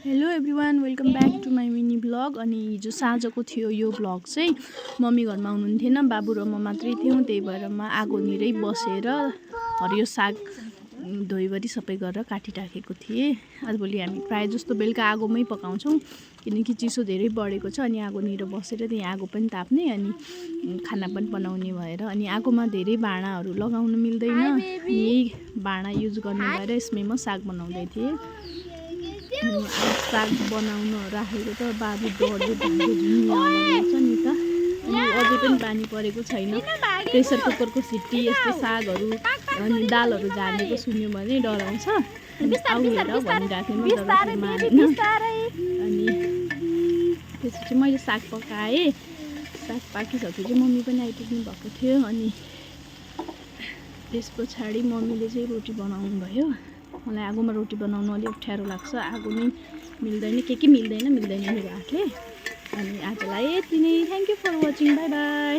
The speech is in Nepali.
Hello everyone, welcome back to my mini blog. अनि हिजो साँझको थियो यो ब्लग चाहिँ। मम्मी घरमा हुनुहुन्थेन, बाबु र म मात्रै थियौँ। त्यही भएर म आगोनिरै बसेर हरियो साग धोइभरि सबै गरेर काटिराखेको थिएँ। आजभोलि हामी प्रायः जस्तो बेलुका आगोमै पकाउँछौँ, किनकि चिसो धेरै बढेको छ। अनि आगोनिर बसेर त्यहाँ आगो पनि ताप्ने अनि खाना पनि बनाउने भएर। अनि आगोमा धेरै भाँडाहरू लगाउनु मिल्दैन, यही भाँडा युज गर्ने भएर यसमै म साग बनाउँदै थिएँ। साग बनाउन राखेको त बाबु डढ्दै भाग्यो, झुन्नी आउँछ नि त। अनि अझै पनि पानी परेको छैन। प्रेसर कुकरको सिटी यस्तो सागहरू अनि दालहरू झार्नेको सुन्यो भने डराउँछ। अनि आउ हेर भनिरहेको थिएँ म, तर मानेन। अनि त्यसपछि मैले साग पकाएँ। साग पाकिसकेपछि मम्मी पनि आइपुग्नु भएको थियो। अनि त्यस पछाडि मम्मीले चाहिँ रोटी बनाउनु भयो। मलाई आगोमा रोटी बनाउनु अलिक अप्ठ्यारो लाग्छ, आगो नै मिल्दैन, के मिल्दैन मेरो हातले। अनि आजलाई यति नै। Thank you for watching, bye by.